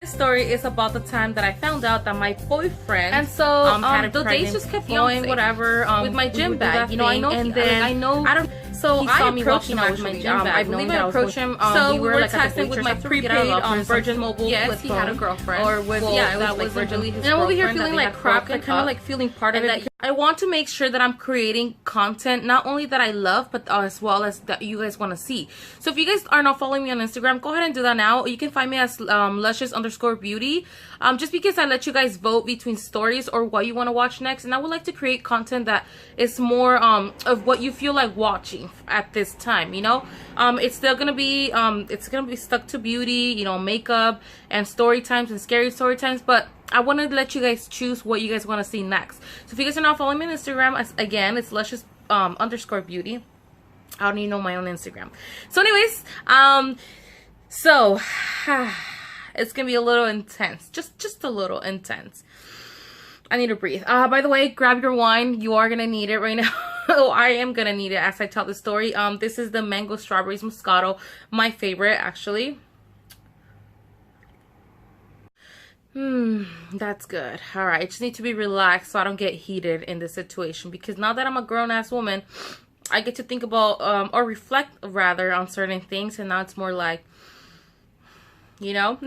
Story is about the time that I found out that my boyfriend and so had the days just kept going, whatever, with my gym bag. You know, I don't. So he I saw me approached walking him out with my actually. gym bag. I believe I approached him. So we were like texting with my prepaid Virgin Mobile. Yes, he had a girlfriend. Or with that was like really his girlfriend. And I'm over here feeling like crap, like kind of like feeling part of it. I want to make sure that I'm creating content not only that I love, but as well as that you guys want to see. So if you guys are not following me on Instagram, go ahead and do that now. You can find me as luscious_beauty. Just because I let you guys vote between stories or what you want to watch next, and I would like to create content that is more of what you feel like watching at this time. You know, it's still gonna be stuck to beauty, you know, makeup and story times and scary story times, but I want to let you guys choose what you guys want to see next. So if you guys are not following me on Instagram, again, it's luscious_beauty. I don't even know my own Instagram. So anyways, so it's gonna be a little intense, just a little intense. I need to breathe. By the way, grab your wine. You are gonna need it right now. I am gonna need it as I tell the story. This is the mango strawberries moscato, my favorite actually. That's good. All right, I just need to be relaxed so I don't get heated in this situation, because now that I'm a grown-ass woman, I get to think about or reflect rather on certain things, and now it's more like, you know.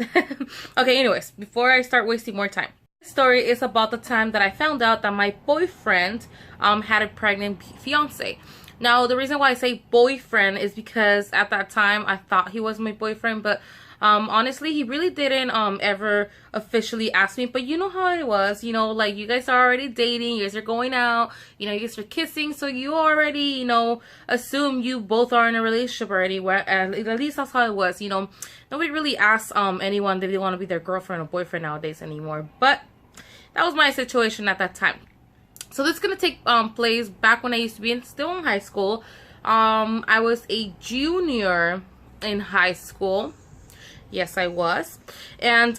Okay, anyways, before I start wasting more time, this story is about the time that I found out that my boyfriend had a pregnant fiance. Now the reason why I say boyfriend is because at that time I thought he was my boyfriend, but honestly, he really didn't ever officially ask me. But you know how it was, you know, like you guys are already dating, you guys are going out, you know, you guys are kissing, so you already, you know, assume you both are in a relationship already. Where at least that's how it was, you know. Nobody really asks anyone if they want to be their girlfriend or boyfriend nowadays anymore. But that was my situation at that time. So this is gonna take place back when I used to be still in high school. I was a junior in high school. Yes, I was. And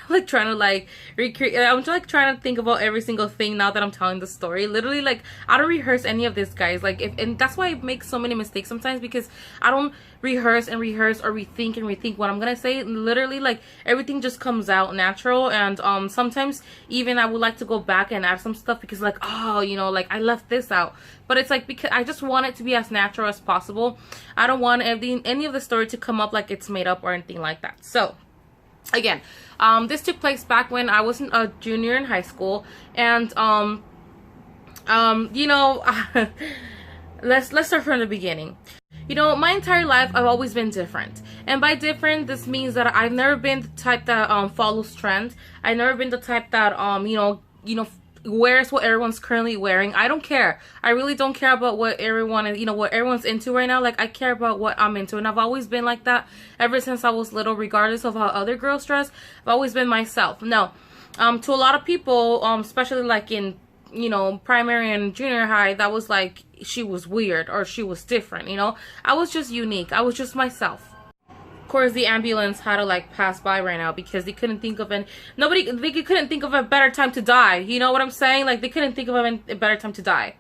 like trying to like recreate, I'm like trying to think about every single thing now that I'm telling the story. Literally, like I don't rehearse any of this, guys. Like and that's why I make so many mistakes sometimes, because I don't rehearse or rethink what I'm gonna say. Literally, like everything just comes out natural. And sometimes even I would like to go back and add some stuff, because like, oh, you know, like I left this out. But it's like, because I just want it to be as natural as possible. I don't want any of the story to come up like it's made up or anything like that. So again, this took place back when I was a junior in high school. And you know, let's start from the beginning. You know, my entire life I've always been different, and by different, this means that I've never been the type that follows trends. I've never been the type that you know wears what everyone's currently wearing. I don't care. I really don't care about what everyone, you know, what everyone's into right now. Like I care about what I'm into, and I've always been like that ever since I was little, regardless of how other girls dress. I've always been myself. No, to a lot of people, especially like in, you know, primary and junior high, that was like she was weird or she was different. You know, I was just unique. I was just myself. Of course, the ambulance had to like pass by right now because they couldn't think of they couldn't think of a better time to die. You know what I'm saying? Like they couldn't think of a better time to die.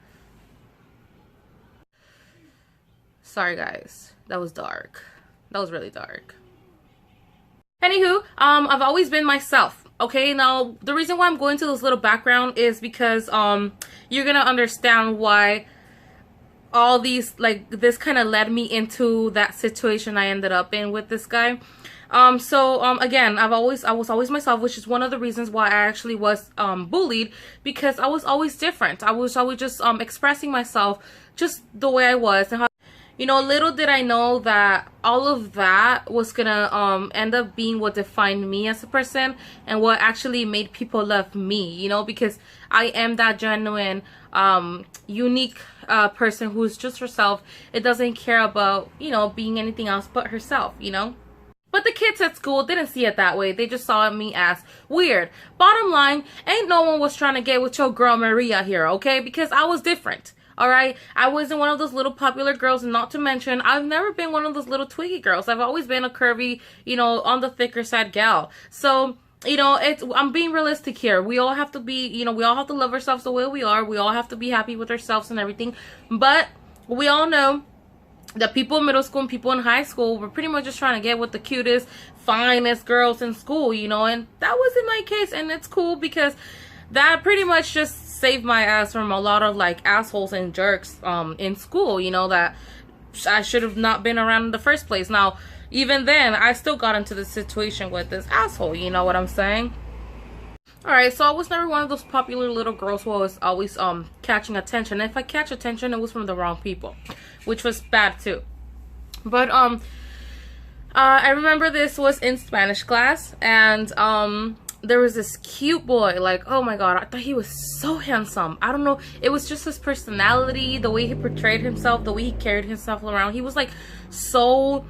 Sorry guys, that was dark. That was really dark. Anywho, I've always been myself. Okay, now the reason why I'm going to this little background is because you're gonna understand why all these, like, this kind of led me into that situation I ended up in with this guy. Again, I was always myself, which is one of the reasons why I actually was bullied, because I was always different. I was always just expressing myself just the way I was. And how, you know, little did I know that all of that was gonna end up being what defined me as a person and what actually made people love me, you know, because I am that genuine, unique person who's just herself. It doesn't care about, you know, being anything else but herself, you know. But the kids at school didn't see it that way. They just saw me as weird. Bottom line, ain't no one was trying to get with your girl Maria here, okay? Because I was different. Alright, I wasn't one of those little popular girls, and not to mention, I've never been one of those little twiggy girls. I've always been a curvy, you know, on the thicker side gal. So, you know, I'm being realistic here. We all have to be, you know, we all have to love ourselves the way we are. We all have to be happy with ourselves and everything. But we all know the people in middle school and people in high school were pretty much just trying to get with the cutest, finest girls in school, you know, and that wasn't my case. And it's cool because that pretty much just saved my ass from a lot of like assholes and jerks in school, you know, that I should have not been around in the first place. Now, even then, I still got into this situation with this asshole, you know what I'm saying? Alright, so I was never one of those popular little girls who was always catching attention. And if I catch attention, it was from the wrong people, which was bad too. But I remember this was in Spanish class, and there was this cute boy. Like, oh my god, I thought he was so handsome. I don't know, it was just his personality, the way he portrayed himself, the way he carried himself around. He was like so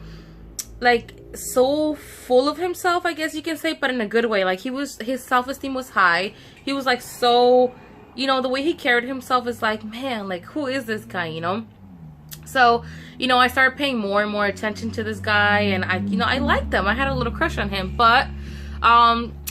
full of himself, I guess you can say, but in a good way. Like, his self-esteem was high. He was like so, you know, the way he carried himself is like, man, like, who is this guy, you know? So, you know, I started paying more and more attention to this guy, and I liked him. I had a little crush on him. But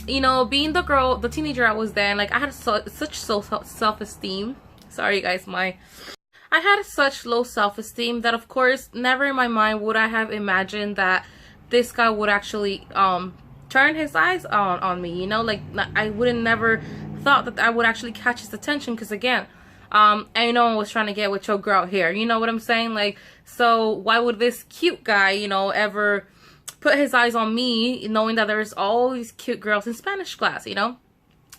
you know, being the teenager I was then, like, I had such self-esteem. Sorry guys, I had such low self-esteem that, of course, never in my mind would I have imagined that this guy would actually turn his eyes on me, you know? Like, I wouldn't never thought that I would actually catch his attention, because again, I know I was trying to get with your girl here, you know what I'm saying? Like, so why would this cute guy, you know, ever put his eyes on me, knowing that there's all these cute girls in Spanish class, you know?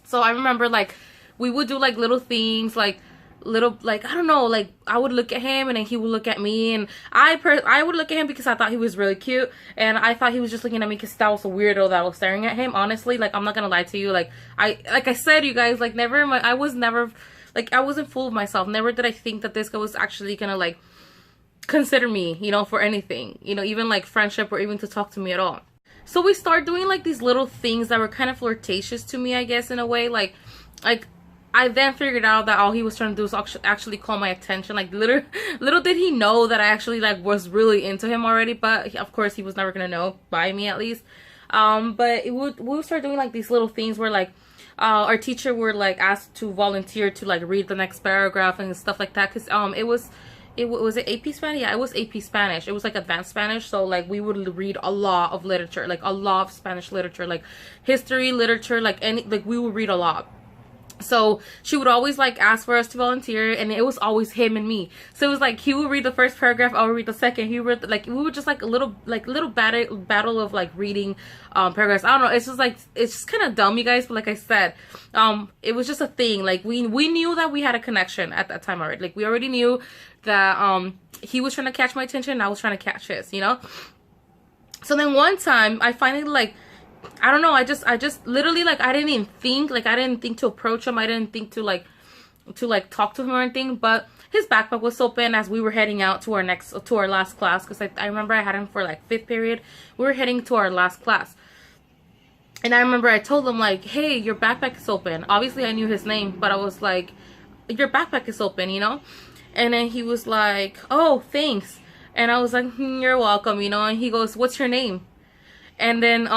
So I remember, like, we would do like little things, like I don't know, like, I would look at him and then he would look at me, and I would look at him because I thought he was really cute, and I thought he was just looking at me because that was a weirdo that was staring at him. Honestly, like, I'm not gonna lie to you, like I said, you guys, like, I wasn't full of myself. Never did I think that this guy was actually gonna like consider me, you know, for anything, you know, even like friendship or even to talk to me at all. So we start doing like these little things that were kind of flirtatious to me, I guess, in a way. Like I then figured out that all he was trying to do was actually call my attention. Like, little did he know that I actually like was really into him already. But of course, he was never gonna know, by me at least. But we would start doing like these little things where, like, our teacher were like asked to volunteer to like read the next paragraph and stuff like that. Cause it was AP Spanish. Yeah, it was AP Spanish. It was like advanced Spanish. So like we would read a lot of literature, like a lot of Spanish literature, like history, literature, like we would read a lot. So she would always like ask for us to volunteer, and it was always him and me. So it was like he would read the first paragraph, I would read the second. He would, like, we would just like a little battle of like reading paragraphs. I don't know, it's just kind of dumb, you guys, but like I said, it was just a thing. Like, we knew that we had a connection at that time already. Like, we already knew that he was trying to catch my attention and I was trying to catch his, you know. So then one time I finally, like, I don't know, I just literally, like, I didn't even think, like, I didn't think to approach him. I didn't think to like talk to him or anything. But his backpack was open as we were heading out to our last class, because I remember I had him for like 5th period. We were heading to our last class, and I remember I told him, like, hey, your backpack is open. Obviously I knew his name, but I was like, your backpack is open, you know. And then he was like, oh, thanks. And I was like, you're welcome, you know. And he goes, what's your name? And then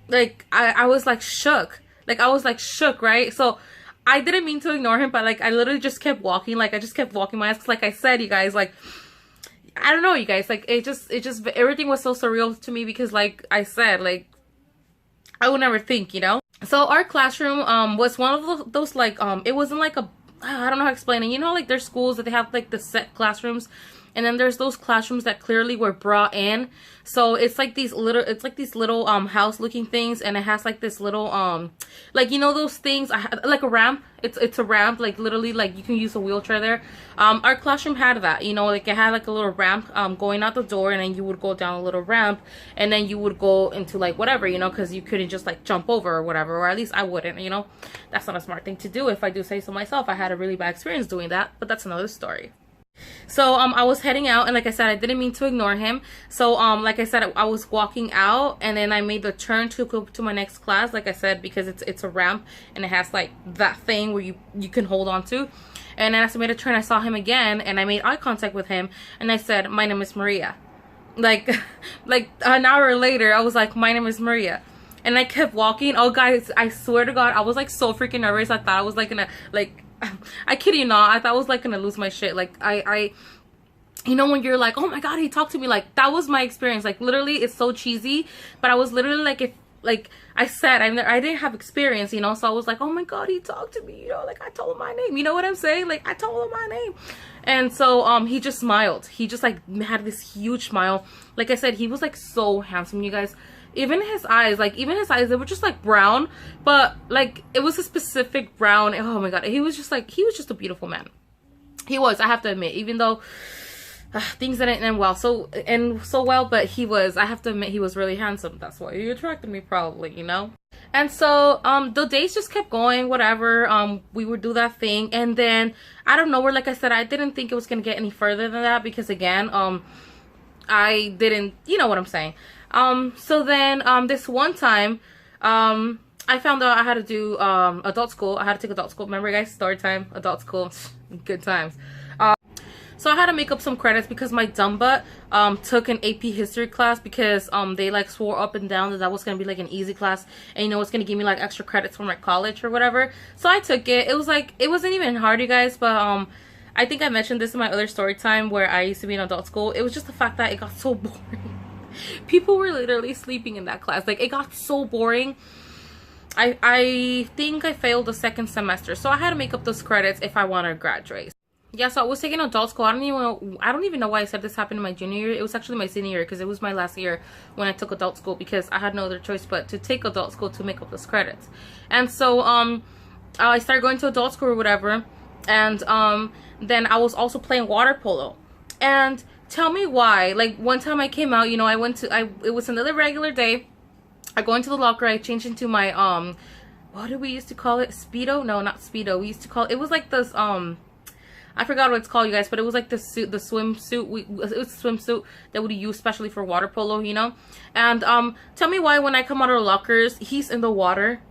like, I was like shook. Like, I was like shook, right? So I didn't mean to ignore him, but like I literally just kept walking. Like, I just kept walking my ass, because like I said, you guys, like, I don't know, you guys, like, it just everything was so surreal to me, because like I said, like, I would never think, you know. So our classroom was one of those like it wasn't like a, I don't know how to explain it. You know, like, there's schools that they have like the set classrooms, and then there's those classrooms that clearly were brought in. So it's like these little house looking things, and it has like this little like, you know, those things, like a ramp. It's a ramp, like, literally, like, you can use a wheelchair there. Our classroom had that, you know, like, it had like a little ramp going out the door, and then you would go down a little ramp, and then you would go into like whatever, you know, because you couldn't just like jump over or whatever, or at least I wouldn't, you know. That's not a smart thing to do, if I do say so myself. I had a really bad experience doing that, but that's another story. So I was heading out, and like I said, I didn't mean to ignore him. So like I said, I was walking out, and then I made the turn to go to my next class, like I said, because it's a ramp, and it has like that thing where you can hold on to. And then as I made a turn, I saw him again, and I made eye contact with him, and I said, my name is Maria. Like like an hour later, I was like, my name is Maria. And I kept walking. Oh guys, I swear to God, I was like so freaking nervous. I thought I was like gonna, like, I kid you not, I thought I was like gonna lose my shit. Like, I you know, when you're like, oh my god, he talked to me, like that was my experience. Like literally, it's so cheesy, but I was literally like, if like I said, I didn't have experience, you know, so I was like, oh my god, he talked to me, you know, like I told him my name, you know what I'm saying, like I told him my name. And so he just smiled. He just like had this huge smile. Like I said, he was like so handsome, you guys. Even his eyes, they were just like brown, but like it was a specific brown. Oh my god, he was just a beautiful man. He was, I have to admit, even though things didn't end well, so well, but I have to admit, he was really handsome. That's why he attracted me, probably, you know. And so the days just kept going, whatever. We would do that thing, and then I don't know, where, like I said, I didn't think it was gonna get any further than that, because again, I didn't, you know what I'm saying. So then this one time, I found out I had to do adult school. I had to take adult school. Remember, guys, story time, adult school, good times. So I had to make up some credits because my dumb butt took an AP history class, because they like swore up and down that that was gonna be like an easy class, and you know it's gonna give me like extra credits for my college or whatever. So I took it. It was like, it wasn't even hard, you guys, but I think I mentioned this in my other story time where I used to be in adult school. It was just the fact that it got so boring. People were literally sleeping in that class. Like, it got so boring. I think I failed the second semester, so I had to make up those credits if I want to graduate. Yeah, so I was taking adult school. I don't even know why I said this happened in my junior year. It was actually my senior year, because it was my last year when I took adult school, because I had no other choice but to take adult school to make up those credits. And so I started going to adult school or whatever, and then I was also playing water polo. And tell me why, like one time I came out, you know, it was another regular day. I go into the locker, I change into my what do we used to call it? Speedo? No, not Speedo. We used to call it was like this I forgot what it's called, you guys, but it was like the suit, the swimsuit. It was a swimsuit that we use especially for water polo, you know. And tell me why when I come out of the lockers, he's in the water.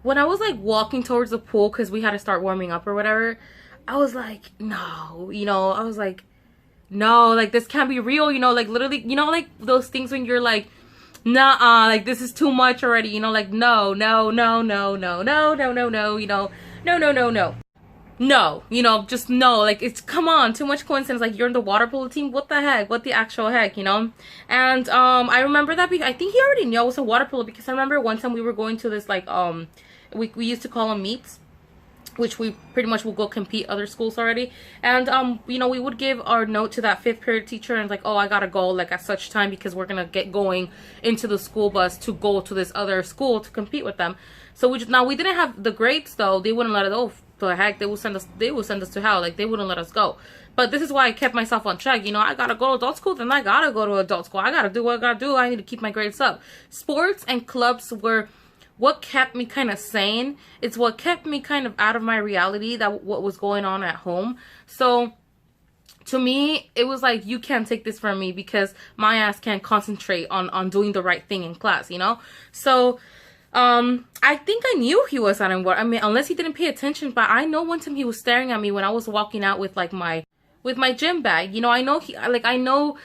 When I was like walking towards the pool, because we had to start warming up or whatever, I was like, no, you know, I was like, no, like this can't be real, you know, like literally, you know, like those things when you're like, nah, like this is too much already, you know, like no, no, no, no, no, no, no, no, no, you know, no, no, no, no. No, you know, just no, like it's, come on, too much coincidence, like you're in the water polo team, what the heck, what the actual heck, you know. And I remember that I think he already knew I was a water polo, because I remember one time we were going to this like we used to call them meets, which we pretty much will go compete other schools already. And you know, we would give our note to that 5th period teacher and like, oh, I gotta go like at such time, because we're gonna get going into the school bus to go to this other school to compete with them. So we didn't have the grades though. They wouldn't let it. Oh, the heck, they would send us to hell. Like, they wouldn't let us go. But this is why I kept myself on track. You know, I gotta go to adult school, then I gotta go to adult school. I gotta do what I gotta do. I need to keep my grades up. Sports and clubs were what kept me kind of sane. It's what kept me kind of out of my reality, that what was going on at home. So to me, it was like, you can't take this from me, because my ass can't concentrate on doing the right thing in class, you know. So I think I knew he was out in water. I mean, unless he didn't pay attention, but I know one time he was staring at me when I was walking out with like my gym bag. You know, I know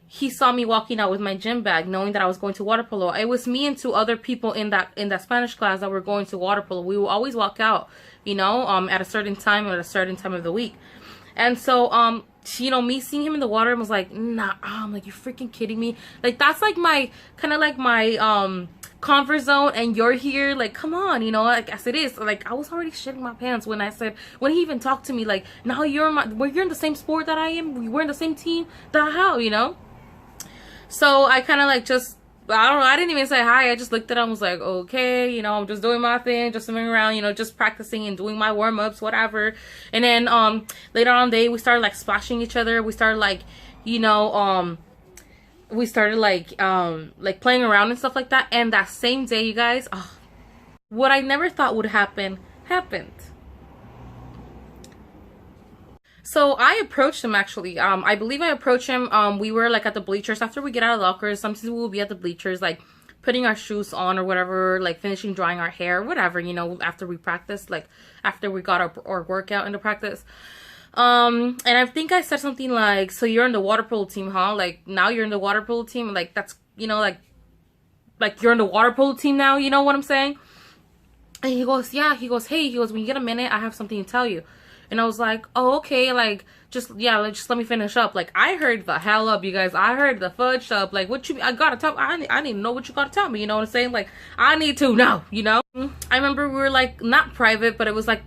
he saw me walking out with my gym bag, knowing that I was going to water polo. It was me and 2 other people in that Spanish class that were going to water polo. We will always walk out, you know, at a certain time or at a certain time of the week. And so you know, me seeing him in the water, I was like, nah, I'm like, you freaking kidding me? Like, that's like my kind of like my comfort zone, and you're here, like, come on, you know, like, as it is. Like, I was already shitting my pants when he even talked to me, like, now you're in the same sport that I am, we're in the same team, the hell, you know. So I kind of like just, I don't know, I didn't even say hi. I just looked at him, was like, okay, you know, I'm just doing my thing, just swimming around, you know, just practicing and doing my warm-ups, whatever. And then later on the day, we started like splashing each other. We started like, you know, we started like playing around and stuff like that. And that same day, you guys, what I never thought would happen happened. So I approached him, actually. I believe I approached him. We were like at the bleachers after we get out of lockers. Sometimes we will be at the bleachers, like putting our shoes on or whatever, like finishing drying our hair, whatever, you know, after we practiced, like after we got our workout into practice. And I think I said something like, so you're in the water polo team, huh? Like, now you're in the water polo team? Like, that's, you know, like you're in the water polo team now, you know what I'm saying? And he goes, yeah. He goes, hey, he goes, when you get a minute, I have something to tell you. And I was like, oh, okay, like, just let me finish up. Like, I heard the hell up, you guys. I heard the fudge up. Like, what you, I gotta tell, I need to know what you gotta tell me, you know what I'm saying? Like, I need to know, you know? I remember we were like, not private, but it was like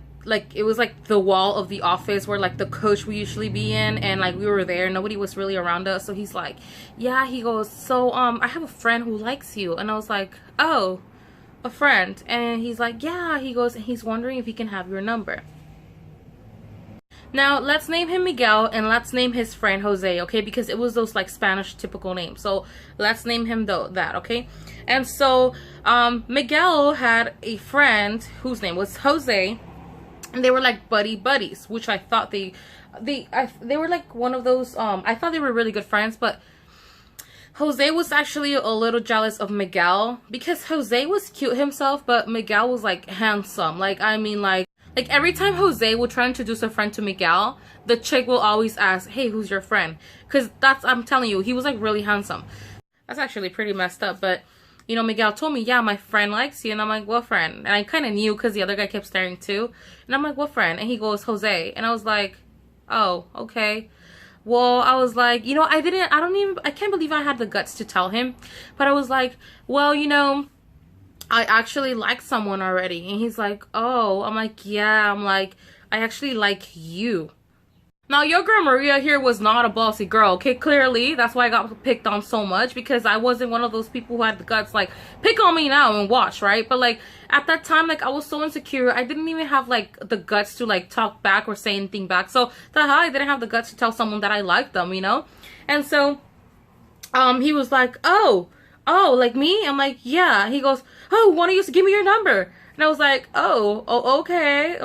it was like the wall of the office where like the coach we usually be in, and like we were there, nobody was really around us. So he's like, yeah, he goes, so I have a friend who likes you. And I was like, oh, a friend? And he's like, yeah, he goes, and he's wondering if he can have your number. Now, let's name him Miguel, and let's name his friend Jose, okay? Because it was those, like, Spanish typical names. So, let's name him that, okay? And so, Miguel had a friend whose name was Jose, and they were, like, buddies, which I thought they were, like, one of those, I thought they were really good friends, but Jose was actually a little jealous of Miguel, because Jose was cute himself, but Miguel was, like, handsome. Like, I mean, like, every time Jose would try to introduce a friend to Miguel, the chick will always ask, hey, who's your friend? Because that's, I'm telling you, he was like really handsome. That's actually pretty messed up. But, you know, Miguel told me, yeah, my friend likes you. And I'm like, what friend? And I kind of knew because the other guy kept staring too. And I'm like, what friend? And he goes, Jose. And I was like, oh, okay. Well, I was like, you know, I can't believe I had the guts to tell him. But I was like, well, you know, I actually like someone already. And he's like, oh. I'm like, yeah. I'm like, I actually like you. Now, your girl Maria here was not a bossy girl, okay? Clearly, that's why I got picked on so much, because I wasn't one of those people who had the guts, like, pick on me now and watch, right? But, like, at that time, like, I was so insecure. I didn't even have, like, the guts to, like, talk back or say anything back. So, the hell, I didn't have the guts to tell someone that I liked them, you know? And so, he was like, oh, like me? I'm like, yeah. He goes, oh, why don't you give me your number? And I was like, okay,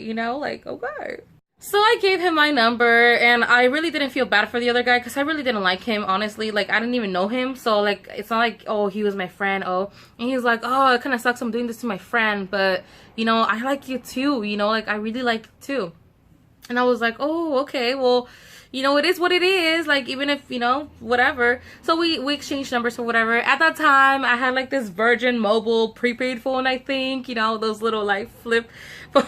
you know, like, okay. So I gave him my number, and I really didn't feel bad for the other guy, because I really didn't like him, honestly. Like, I didn't even know him, so, like, it's not like, oh, he was my friend, oh. And he was like, oh, it kind of sucks I'm doing this to my friend, but, you know, I like you too, you know, like, I really like you too. And I was like, oh, okay, well, you know, it is what it is, like, even if, you know, whatever. So we exchanged numbers or whatever. At that time, I had, like, this Virgin Mobile prepaid phone, I think, you know, those little, like, flip phones.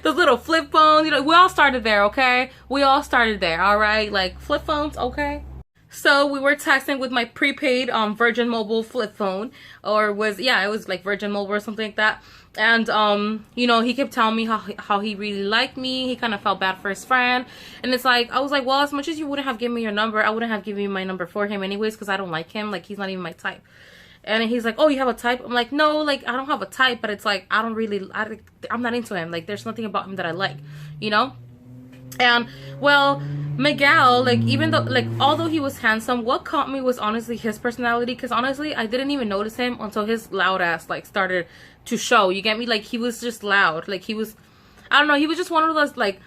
Those little flip phones, you know, we all started there, okay? We all started there, all right? Like, flip phones, okay? So we were texting with my prepaid Virgin Mobile flip phone, or it was like Virgin Mobile or something like that. And you know, he kept telling me how he really liked me. He kind of felt bad for his friend, and it's like, I was like, well, as much as you wouldn't have given me your number, I wouldn't have given you my number for him anyways, because I don't like him. Like, he's not even my type. And he's like, oh, you have a type? I'm like, no, like, I don't have a type, but it's like, I'm not into him. Like, there's nothing about him that I like, you know? And, well, Miguel, like, even though, like, although he was handsome, what caught me was honestly his personality, because honestly, I didn't even notice him until his loud ass, like, started to show. You get me? Like, he was just loud. Like, he was, I don't know, he was just one of those, like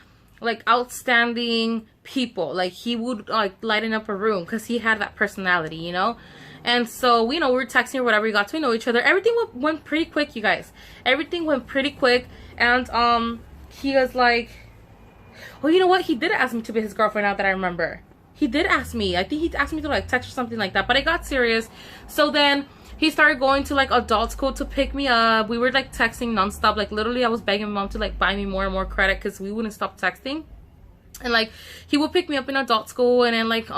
outstanding people. Like, he would, like, lighten up a room, because he had that personality, you know? And so, you know, we were texting or whatever, we got to know each other. Everything went pretty quick, you guys. Everything went pretty quick. And he was like, well, you know what? He did ask me to be his girlfriend, now that I remember. He did ask me. I think he asked me to, like, text or something like that. But I got serious. So then he started going to, like, adult school to pick me up. We were, like, texting nonstop. Like, literally, I was begging my mom to, like, buy me more and more credit, because we wouldn't stop texting. And, like, he would pick me up in adult school, and then, like,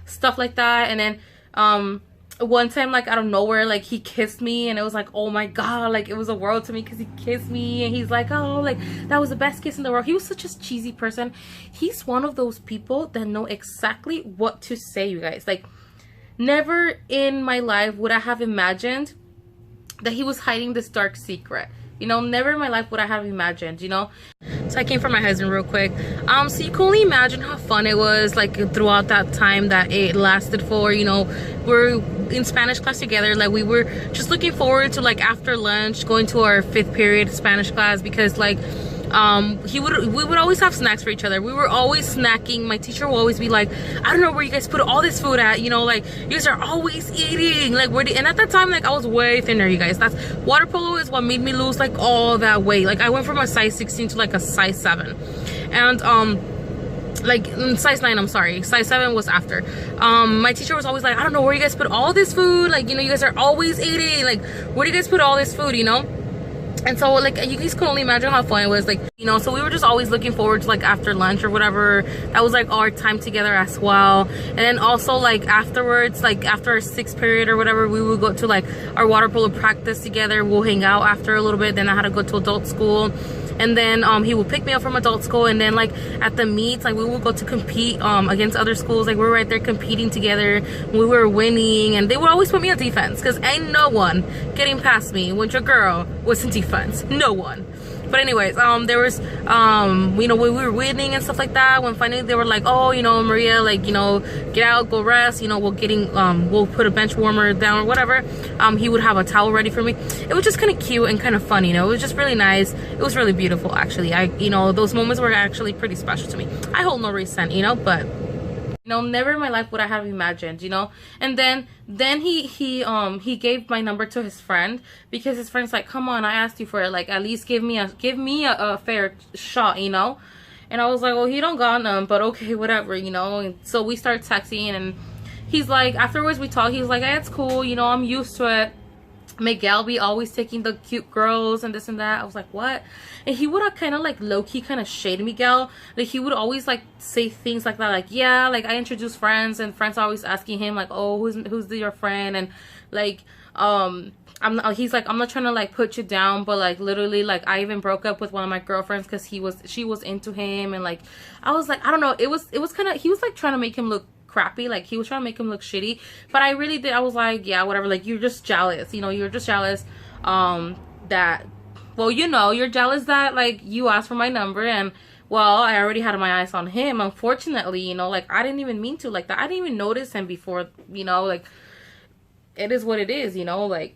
stuff like that. And then one time, like, out of nowhere, like, he kissed me, and it was like, oh my god, like, it was a world to me, because he kissed me, and he's like, oh, like, that was the best kiss in the world. He was such a cheesy person. He's one of those people that know exactly what to say, you guys. Like, never in my life would I have imagined that he was hiding this dark secret. You know, never in my life would I have imagined, you know. So I came for my husband real quick. So you can only imagine how fun it was, like, throughout that time that it lasted for. You know, we're in Spanish class together. Like, we were just looking forward to, like, after lunch going to our 5th period Spanish class, because, like, we would always have snacks for each other. We were always snacking. My teacher will always be like, I don't know where you guys put all this food at, you know, like, you guys are always eating, like, and at that time, like, I was way thinner, you guys. That's, water polo is what made me lose, like, all that weight. Like, I went from a size 16 to, like, a size 7, and like, size 9, I'm sorry, size 7 was after. My teacher was always like, I don't know where you guys put all this food, like, you know, you guys are always eating, like, where do you guys put all this food, you know? And so, like, you guys can only imagine how fun it was. Like, You know, so we were just always looking forward to like after lunch or whatever. That was like our time together as well. And then also like afterwards, like after our 6th period or whatever, we would go to like our water polo practice together. We'll hang out after a little bit. Then I had to go to adult school. And then he would pick me up from adult school, and then like at the meets, like we would go to compete against other schools. Like we were right there competing together. We were winning, and they would always put me on defense because ain't no one getting past me when your girl was in defense. No one. But anyways, there was you know, when we were winning and stuff like that, when finally they were like, oh, you know, Maria, like, you know, get out, go rest, you know, we'll put a bench warmer down or whatever. He would have a towel ready for me. It was just kind of cute and kind of fun, you know. It was just really nice. It was really beautiful, actually. You know, those moments were actually pretty special to me. I hold no resent, you know, but you know, never in my life would I have imagined, you know. And then he gave my number to his friend because his friend's like, come on, I asked you for it, like at least give me a fair shot, you know. And I was like, well, he don't got none, but okay, whatever, you know. And so we start texting, and he's like, afterwards we talk, he's like, hey, it's cool, you know, I'm used to it. Miguel be always taking the cute girls and this and that. I was like, what? And he would kind of like low-key kind of shade Miguel. Like he would always like say things like that, like, yeah, like I introduce friends, and friends are always asking him like, oh, who's your friend? And like he's like, I'm not trying to like put you down, but like literally, like I even broke up with one of my girlfriends because she was into him. And like I was like, I don't know, it was kind of, he was like trying to make him look crappy, like he was trying to make him look shitty. But I really did, I was like, yeah, whatever, like you're just jealous, you know, you're just jealous that, well, you know, you're jealous that like you asked for my number, and well, I already had my eyes on him, unfortunately, you know, like I didn't even mean to, like that, I didn't even notice him before, you know, like it is what it is, you know. Like,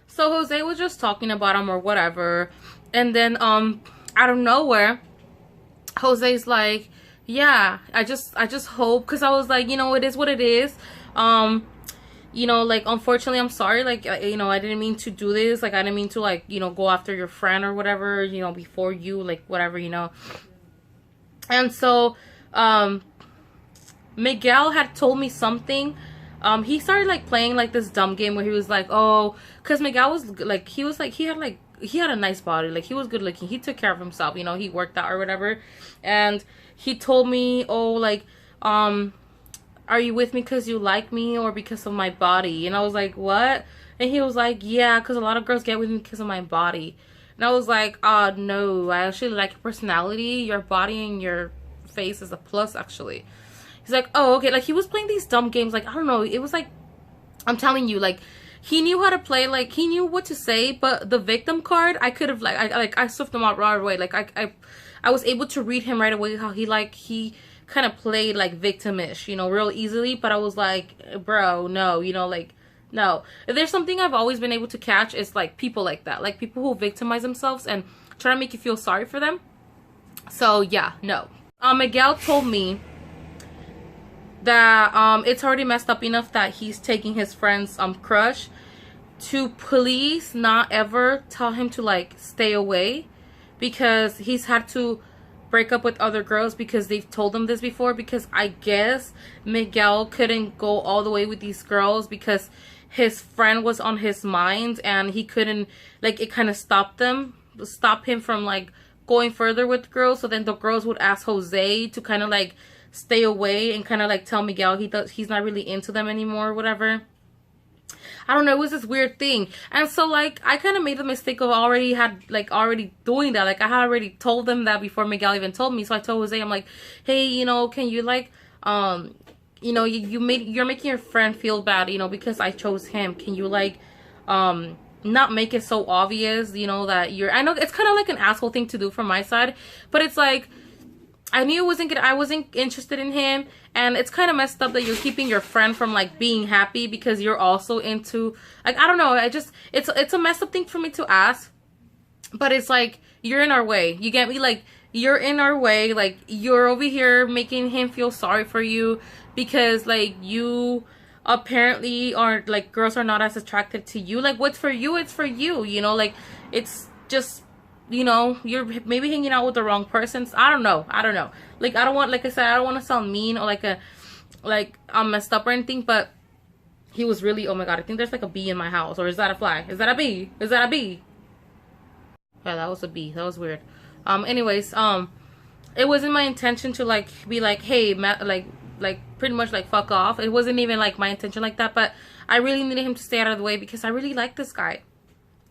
so Jose was just talking about him or whatever, and then out of nowhere, Jose's like, yeah, I just hope, because I was like, you know, it is what it is. You know, like, unfortunately, I'm sorry, like, you know, I didn't mean to do this, like, I didn't mean to, like, you know, go after your friend or whatever, you know, before you, like, whatever, you know. And so, Miguel had told me something. He started, like, playing, like, this dumb game where he was like, oh, because Miguel was, like, he had a nice body, like, he was good looking, he took care of himself, you know, he worked out or whatever. And he told me, oh, like, are you with me because you like me or because of my body? And I was like, what? And he was like, yeah, because a lot of girls get with me because of my body. And I was like, no, I actually like your personality, your body, and your face is a plus, actually. He's like, oh, okay. Like, he was playing these dumb games, like, I don't know, it was like, I'm telling you, like, he knew how to play, like, he knew what to say, but the victim card, I could have, like, I swift him out right away. Like, I was able to read him right away, how he kind of played like victimish, you know, real easily. But I was like, bro, no, you know, like, no. If there's something I've always been able to catch, it's like people like that, like people who victimize themselves and try to make you feel sorry for them. So yeah, no. Miguel told me that it's already messed up enough that he's taking his friend's crush, to please not ever tell him to like stay away, because he's had to break up with other girls because they've told him this before. Because I guess Miguel couldn't go all the way with these girls because his friend was on his mind, and he couldn't, like, it kind of stopped him from like going further with girls. So then the girls would ask Jose to kind of like stay away and kind of like tell Miguel he's not really into them anymore or whatever. I don't know, it was this weird thing. And so like I kind of made the mistake of already doing that. Like I had already told them that before Miguel even told me. So I told Jose, I'm like, hey, you know, can you like you know, you're making your friend feel bad, you know, because I chose him. Can you like not make it so obvious, you know, that I know it's kind of like an asshole thing to do from my side, but it's like, I knew I wasn't interested in him, and it's kind of messed up that you're keeping your friend from like being happy because you're also into, like, I don't know, it's a messed up thing for me to ask, but it's like, you're in our way, you get me? Like, you're in our way, like, you're over here making him feel sorry for you because like you apparently are like, girls are not as attracted to you. Like, what's for you, it's for you, you know, like, it's just, you know, you're maybe hanging out with the wrong persons. I don't know. Like, I don't want, like I said, I don't want to sound mean or like I'm messed up or anything, but he was really, oh my god, I think there's like a bee in my house. Or is that a fly? Is that a bee? Is that a bee? Yeah, that was a bee. That was weird. Anyways, it wasn't my intention to like be like, hey, like pretty much like fuck off. It wasn't even like my intention like that, but I really needed him to stay out of the way because I really like this guy.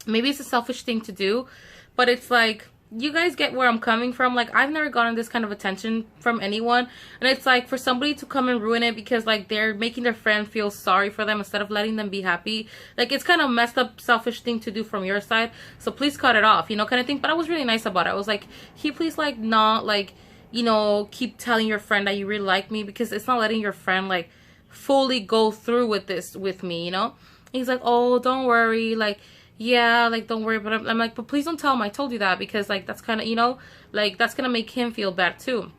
Maybe it's a selfish thing to do, but it's like, you guys get where I'm coming from. Like, I've never gotten this kind of attention from anyone, and it's like for somebody to come and ruin it because like they're making their friend feel sorry for them instead of letting them be happy. Like, it's kind of messed up, selfish thing to do from your side, so please cut it off, you know, kind of thing. But I was really nice about it. I was like, can you please like not like, you know, keep telling your friend that you really like me, because it's not letting your friend like fully go through with this with me, you know. He's like, oh, don't worry, like, yeah, like, don't worry. But I'm like, but please don't tell him I told you that, because like that's kind of, you know, like that's gonna make him feel bad too.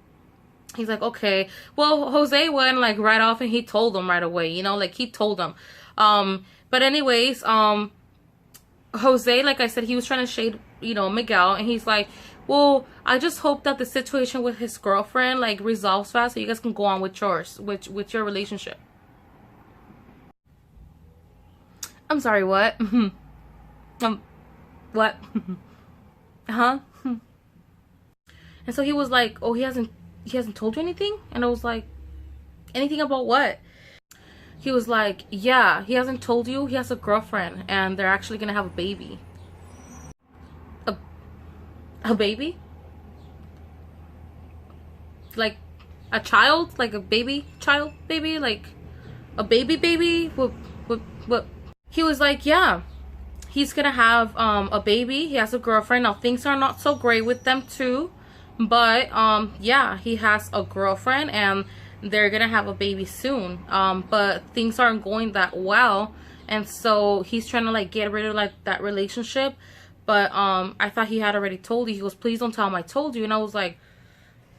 He's like, okay. Well, Jose went like right off and he told him right away, you know, like he told him. But anyways, Jose, like I said, he was trying to shade, you know, Miguel, and he's like, well, I just hope that the situation with his girlfriend like resolves fast so you guys can go on with yours, with your relationship. I'm sorry, what? What? Huh? And so he was like, oh, he hasn't told you anything? And I was like, anything about what? He was like, yeah, he hasn't told you he has a girlfriend and they're actually gonna have a baby. A baby? Like a child? Like a baby child baby? Like a baby? What? He was like, yeah, he's gonna have a baby. He has a girlfriend. Now things are not so great with them too, but yeah, he has a girlfriend and they're gonna have a baby soon. But things aren't going that well, and so he's trying to like get rid of like that relationship. But I thought he had already told you. He goes, please don't tell him I told you. And I was like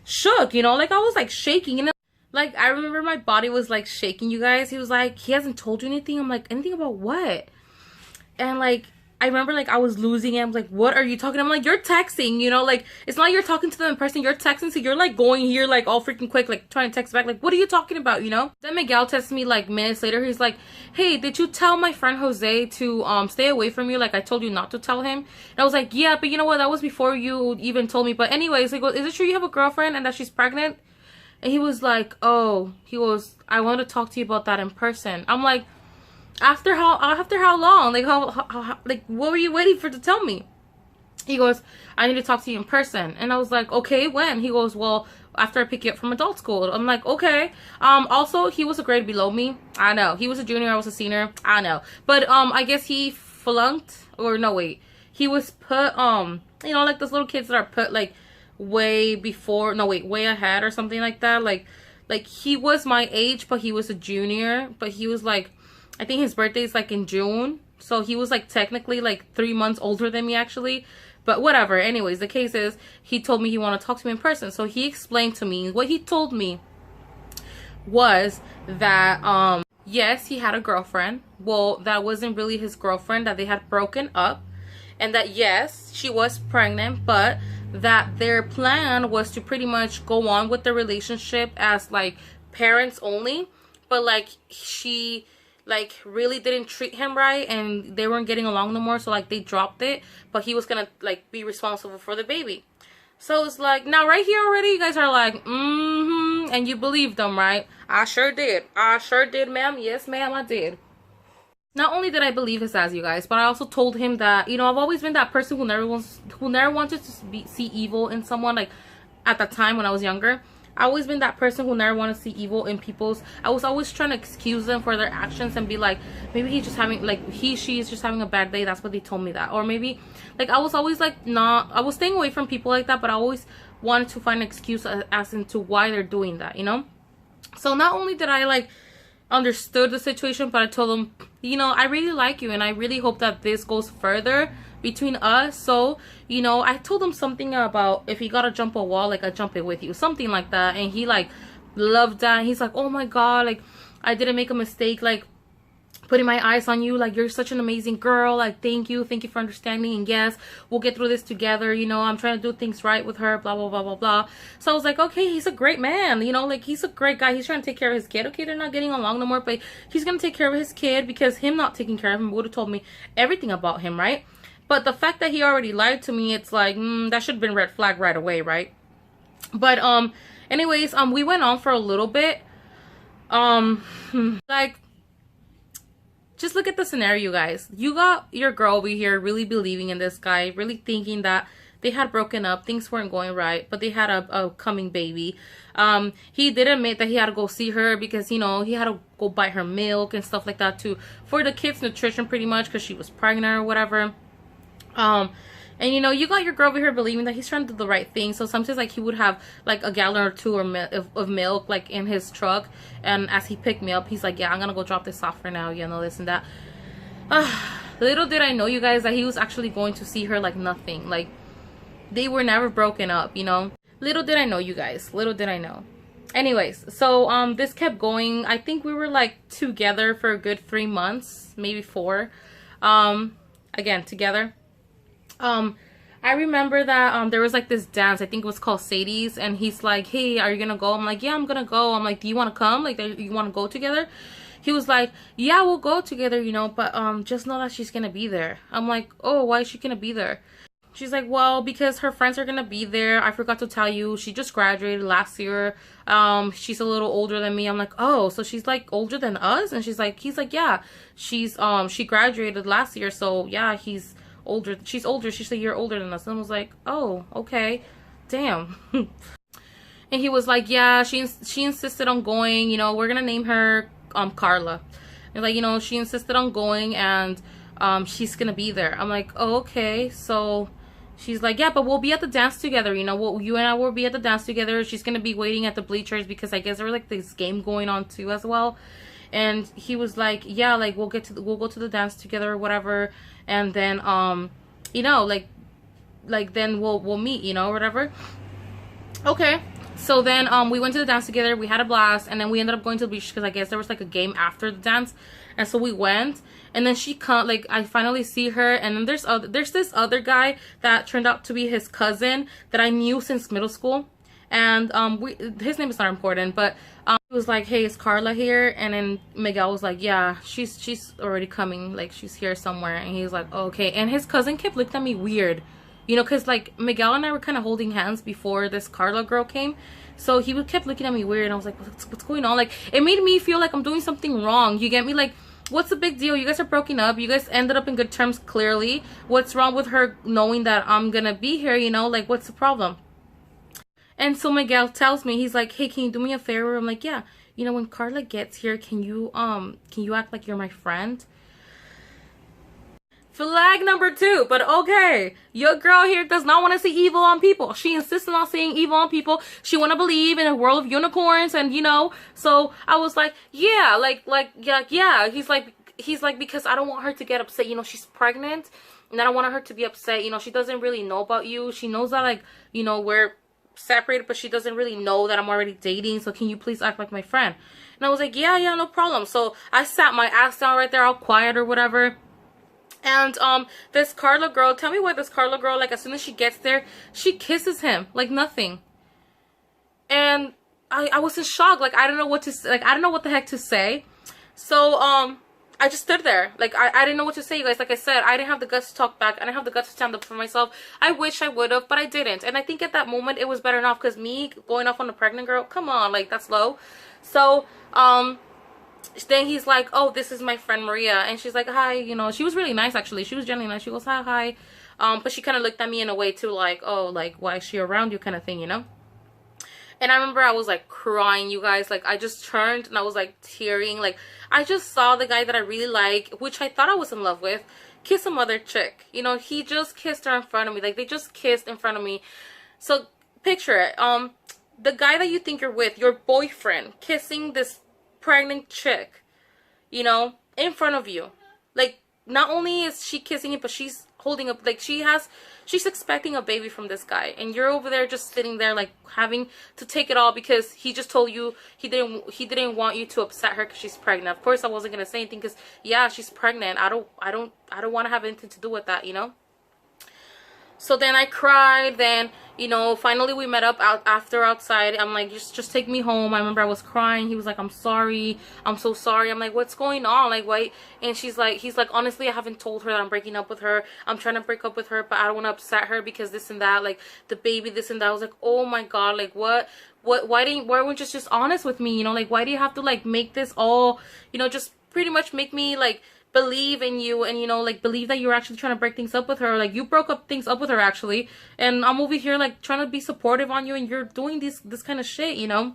shook, you know, like I was like shaking, and like I remember my body was like shaking, you guys. He was like, he hasn't told you anything? I'm like, anything about what? And like I remember like I was losing it. I was like, what are you talking? I'm like, you're texting, you know, like it's not you're talking to them in person, you're texting, so you're like going here like all freaking quick, like trying to text back, like what are you talking about, you know? Then Miguel texted me like minutes later. He's like, hey, did you tell my friend Jose to stay away from you, like I told you not to tell him? And I was like, yeah, but you know what, that was before you even told me. But anyways, he goes, is it true you have a girlfriend and that she's pregnant? And he was like, oh, he goes, I want to talk to you about that in person. I'm like, after how long? Like how like what were you waiting for to tell me? He goes, I need to talk to you in person. And I was like, okay, when? He goes, well, after I pick you up from adult school. I'm like, okay. Also, he was a grade below me. I know. He was a junior, I was a senior. I know. But I guess he flunked, or no, wait. He was put you know, like those little kids that are put like way before, no wait, way ahead or something like that. Like he was my age, but he was a junior, but he was like, I think his birthday is like in June, so he was like technically like 3 months older than me actually, but whatever. Anyways, the case is he told me he wanted to talk to me in person. So he explained to me, what he told me was that yes, he had a girlfriend. Well, that wasn't really his girlfriend, that they had broken up, and that yes, she was pregnant, but that their plan was to pretty much go on with the relationship as like parents only, but like she like really didn't treat him right and they weren't getting along no more, so like they dropped it, but he was gonna like be responsible for the baby. So it's like, now right here already you guys are like and you believe them, right? I sure did, ma'am. Yes ma'am, I did. Not only did I believe his ass, you guys, but I also told him that, you know, I've always been that person who never wanted to see evil in someone. Like at the time when I was younger, I always been that person who never wanted to see evil in people's. I was always trying to excuse them for their actions and be like, maybe he's just having like she is just having a bad day, that's what they told me that. Or maybe like I was always like I was staying away from people like that, but I always wanted to find an excuse as into why they're doing that, you know? So not only did I like understood the situation, but I told them, you know, I really like you and I really hope that this goes further between us. So, you know, I told him something about if he gotta jump a wall, like I jump it with you, something like that. And he like loved that. He's like, oh my god, like I didn't make a mistake like putting my eyes on you, like you're such an amazing girl, like thank you for understanding, and yes, we'll get through this together, you know, I'm trying to do things right with her, blah blah blah blah blah. So I was like, okay, he's a great man, you know, like he's a great guy, he's trying to take care of his kid. Okay, they're not getting along no more, but he's gonna take care of his kid, because him not taking care of him would have told me everything about him, right? But the fact that he already lied to me, it's like, that should have been red flag right away, right? But anyways, we went on for a little bit. Like, just look at the scenario, you guys. You got your girl over here really believing in this guy, really thinking that they had broken up, things weren't going right, but they had a coming baby. He did admit that he had to go see her because, you know, he had to go buy her milk and stuff like that too, for the kids' nutrition pretty much, because she was pregnant or whatever. And you know, you got your girl over here believing that he's trying to do the right thing. So sometimes, like, he would have like a gallon or two of milk like in his truck, and as he picked me up, he's like, yeah, I'm gonna go drop this off for now, you know, this and that. Little did I know, you guys, that he was actually going to see her like nothing. Like, they were never broken up, you know. Little did I know, you guys. Little did I know. Anyways, so this kept going. I think we were like together for a good 3 months, maybe 4. Again, together. I remember that there was like this dance, I think it was called Sadie's, and he's like, hey, are you gonna go? I'm like, yeah, I'm gonna go. I'm like, do you want to come? Like, you want to go together? He was like, yeah, we'll go together, you know, but just know that she's gonna be there. I'm like, oh, why is she gonna be there? She's like, well, because her friends are gonna be there. I forgot to tell you, she just graduated last year. She's a little older than me. I'm like, oh, so she's like older than us? And he's like, yeah, she graduated last year, so yeah, she's older. She's a year older than us. And I was like, oh, okay, damn. And he was like, yeah, she insisted on going, you know, we're gonna name her Carla. And like, you know, she insisted on going, and she's gonna be there. I'm like, oh, okay. So she's like, yeah, but we'll be at the dance together, you know, you and I will be at the dance together. She's gonna be waiting at the bleachers because I guess there was like this game going on too as well. And he was like, yeah, like we'll go to the dance together or whatever, and then you know, like then we'll meet, you know, or whatever. Okay. So then we went to the dance together, we had a blast, and then we ended up going to the beach because I guess there was like a game after the dance. And so we went, and then like, I finally see her, and then there's this other guy that turned out to be his cousin that I knew since middle school. And his name is not important, but he was like, hey, is Carla here? And then Miguel was like, yeah, she's already coming, like she's here somewhere. And he was like, oh, okay. And his cousin kept looking at me weird, you know, because like Miguel and I were kind of holding hands before this Carla girl came. So he kept looking at me weird, and I was like, what's going on? Like, it made me feel like I'm doing something wrong. You get me? Like, what's the big deal? You guys are broken up. You guys ended up in good terms, clearly. What's wrong with her knowing that I'm gonna be here, you know? Like, what's the problem? And so Miguel tells me, he's like, hey, can you do me a favor? I'm like, yeah. You know, when Carla gets here, can you act like you're my friend? Flag number 2, but okay. Your girl here does not want to see evil on people. She insisted on seeing evil on people. She want to believe in a world of unicorns, and you know. So I was like, yeah, yeah. He's like, because I don't want her to get upset. You know, she's pregnant, and I don't want her to be upset. You know, she doesn't really know about you. She knows that, like, you know, we're separated, but she doesn't really know that I'm already dating. So can you please act like my friend? And I was like, yeah, no problem. So I sat my ass down right there, all quiet or whatever. And this Carla girl, tell me why this Carla girl, like, as soon as she gets there, she kisses him like nothing. And I was in shock. Like, I don't know what to say. Like, I don't know what the heck to say. So I just stood there. Like, I didn't know what to say, you guys. Like I said, I didn't have the guts to talk back. I didn't have the guts to stand up for myself. I wish I would have, but I didn't. And I think at that moment, it was better enough, because me going off on a pregnant girl, come on, like, that's low. So, then he's like, oh, this is my friend Maria. And she's like, hi, you know, she was really nice, actually. She was genuinely nice. She goes, hi. But she kind of looked at me in a way, too, like, oh, like, why is she around you kind of thing, you know? And I remember I was like crying, you guys. Like, I just turned and I was like tearing. Like, I just saw the guy that I really like, which I thought I was in love with, kiss some other chick. You know, he just kissed her in front of me. Like, they just kissed in front of me. So picture it. The guy that you think you're with, your boyfriend, kissing this pregnant chick, you know, in front of you. Like, not only is she kissing it, but she's holding up, like, she's expecting a baby from this guy, and you're over there just sitting there, like, having to take it all because he just told you he didn't want you to upset her because she's pregnant. Of course, I wasn't gonna say anything because, yeah, she's pregnant. I don't want to have anything to do with that, you know. So then I cried. Then, you know, finally we met up after outside. I'm like, just take me home. I remember I was crying. He was like, I'm sorry. I'm so sorry. I'm like, what's going on? Like, why? And he's like, honestly, I haven't told her that I'm breaking up with her. I'm trying to break up with her, but I don't want to upset her because this and that, like the baby, this and that. I was like, oh my God, like what, why weren't you just honest with me? You know, like, why do you have to like make this all, you know, just pretty much make me like believe in you and, you know, like believe that you're actually trying to break things up with her. Like, you broke up things up with her actually, and I'm over here like trying to be supportive on you, and you're doing this kind of shit, you know.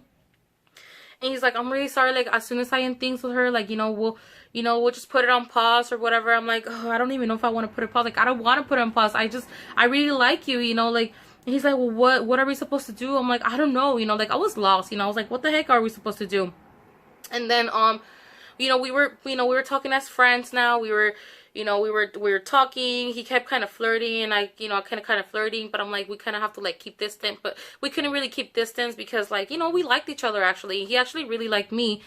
And he's like, I'm really sorry, like as soon as I end things with her, like, you know, we'll just put it on pause or whatever. I'm like, oh, I don't even know if I want to put it pause. Like, I don't want to put it on pause. I really like you, you know. Like, and he's like, well, what are we supposed to do? I'm like, I don't know, you know. Like, I was lost, you know. I was like, what the heck are we supposed to do? And then you know, we were talking as friends now. We were talking. He kept kind of flirting, and I kind of flirting, but I'm like, we kind of have to like keep distance, but we couldn't really keep distance because, like, you know, we liked each other actually. He actually really liked me.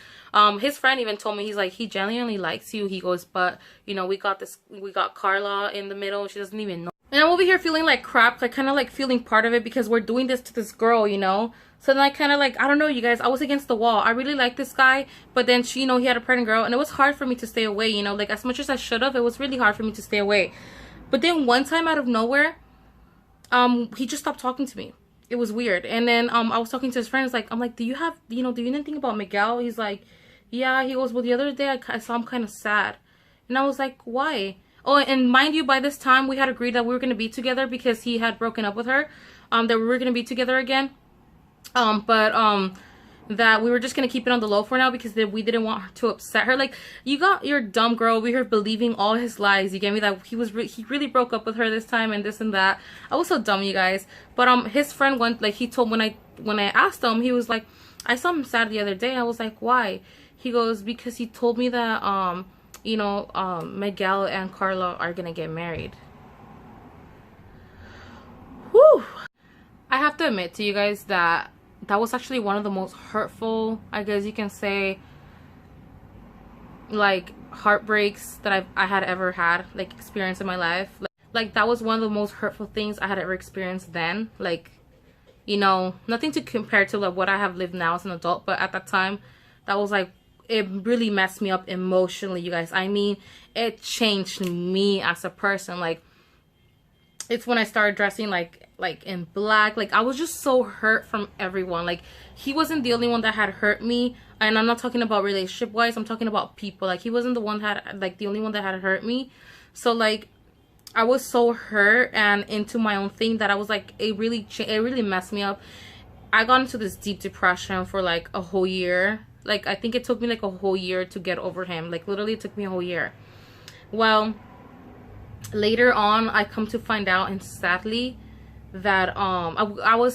His friend even told me, he's like, he genuinely likes you. He goes, but you know, we got Carla in the middle. She doesn't even know. And I'm over here feeling like crap, like kind of like feeling part of it because we're doing this to this girl, you know. So then I kind of like, I don't know, you guys, I was against the wall. I really liked this guy, but then she, you know, he had a pregnant girl, and it was hard for me to stay away, you know, like as much as I should have, it was really hard for me to stay away. But then one time out of nowhere, he just stopped talking to me. It was weird. And then I was talking to his friends, like, I'm like, do you know anything about Miguel? He's like, yeah. He goes, well, the other day I saw him kind of sad. And I was like, why? Oh, and mind you, by this time we had agreed that we were going to be together because he had broken up with her, that we were going to be together again. That we were just gonna keep it on the low for now because we didn't want her to upset her. Like, you got your dumb girl over here believing all his lies. You get me? That he really broke up with her this time and this and that. I was so dumb, you guys. But his friend went, like, he told, when I asked him, he was like, I saw him sad the other day. I was like, why? He goes, because he told me that you know, Miguel and Carla are gonna get married. Whew. I have to admit to you guys that was actually one of the most hurtful, I guess you can say, like, heartbreaks that I had ever had, like, experienced in my life. Like that was one of the most hurtful things I had ever experienced then. Like, you know, nothing to compare to like what I have lived now as an adult, but at that time, that was like, it really messed me up emotionally, you guys. I mean, it changed me as a person. Like, it's when I started dressing like in black. Like, I was just so hurt from everyone. Like, he wasn't the only one that had hurt me, and I'm not talking about relationship wise, I'm talking about people. Like, he wasn't the one that had, like, the only one that had hurt me. So like, I was so hurt and into my own thing that I was like, it really messed me up. I got into this deep depression for like a whole year. Like, I think it took me like a whole year to get over him. Like, literally it took me a whole year. Well, later on, I come to find out, and sadly, that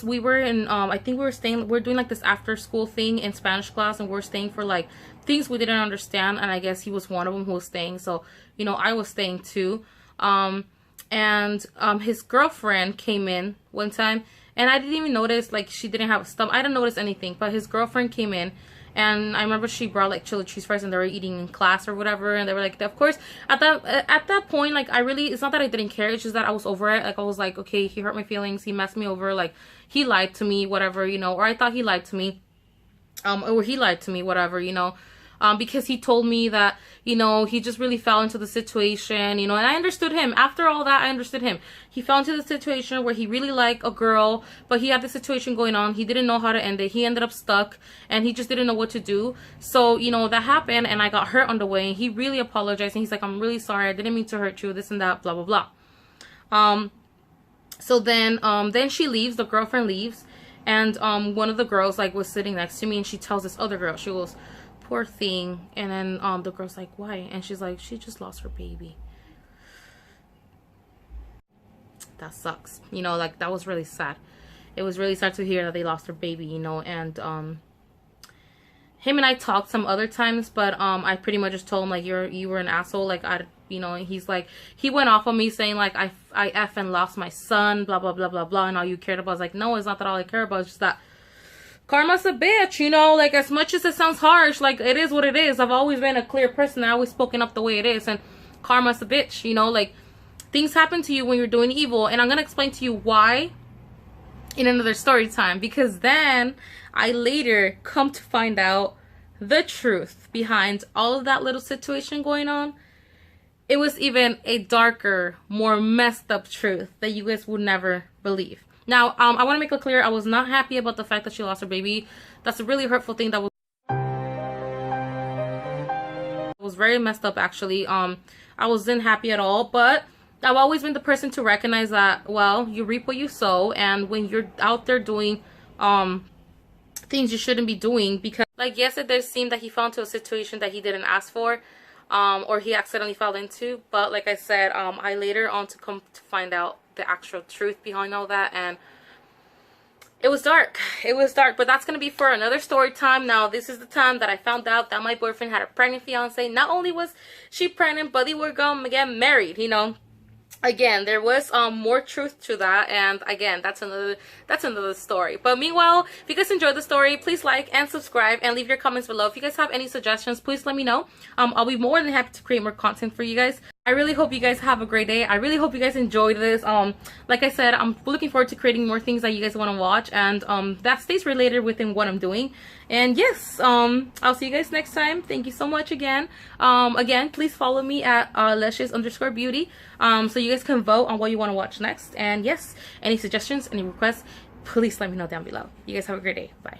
we were in I think we're doing like this after school thing in Spanish class, and we're staying for like things we didn't understand, and I guess he was one of them who was staying. So, you know, I was staying too. His girlfriend came in one time, and I didn't even notice, like, she didn't have stomach. I didn't notice anything, but his girlfriend came in. And I remember she brought like chili cheese fries, and they were eating in class or whatever, and they were like, of course at that point, like, it's not that I didn't care, it's just that I was over it. Like, I was like, okay, he hurt my feelings, he messed me over, like, he lied to me, whatever, you know, or I thought he lied to me, or he lied to me, whatever, you know. Because he told me that, you know, he just really fell into the situation, you know, and I understood him. After all that, I understood him. He fell into the situation where he really liked a girl, but he had the situation going on. He didn't know how to end it. He ended up stuck, and he just didn't know what to do. So, you know, that happened, and I got hurt on the way, and he really apologized, and he's like, I'm really sorry. I didn't mean to hurt you, this and that, blah, blah, blah. So then she leaves, the girlfriend leaves, and one of the girls, like, was sitting next to me, and she tells this other girl, she goes, poor thing. And then the girl's like, why? And she's like, she just lost her baby. That sucks, you know. Like, that was really sad. It was really sad to hear that they lost their baby, you know. And him and I talked some other times, but I pretty much just told him, like, you were an asshole, like, you know. And he's like, he went off on me saying like, I effing lost my son, blah blah blah blah blah, and all you cared about. I was like, no, it's not that all I care about, it's just that karma's a bitch, you know. Like, as much as it sounds harsh, like, it is what it is. I've always been a clear person. I always spoken up the way it is, and karma's a bitch, you know. Like, things happen to you when you're doing evil, and I'm gonna explain to you why in another story time, because then I later come to find out the truth behind all of that little situation going on. It was even a darker, more messed up truth that you guys would never believe. Now, I want to make it clear, I was not happy about the fact that she lost her baby. That's a really hurtful thing that was very messed up, actually. I wasn't happy at all, but I've always been the person to recognize that, well, you reap what you sow, and when you're out there doing things you shouldn't be doing, because like, yes, it does seem that he fell into a situation that he didn't ask for, or he accidentally fell into, but like I said, I later on to come to find out the actual truth behind all that, and it was dark. It was dark, but that's going to be for another story time. Now, this is the time that I found out that my boyfriend had a pregnant fiance. Not only was she pregnant, but they were going to get married, you know. Again, there was more truth to that, and again, that's another story. But meanwhile, if you guys enjoyed the story, please like and subscribe and leave your comments below. If you guys have any suggestions, please let me know. I'll be more than happy to create more content for you guys. I really hope you guys have a great day. I really hope you guys enjoyed this. Like I said, I'm looking forward to creating more things that you guys want to watch, and that stays related within what I'm doing. And yes, I'll see you guys next time. Thank you so much again. Again, please follow me at lashes_beauty, so you guys can vote on what you want to watch next. And yes, any suggestions, any requests, please let me know down below. You guys have a great day. Bye.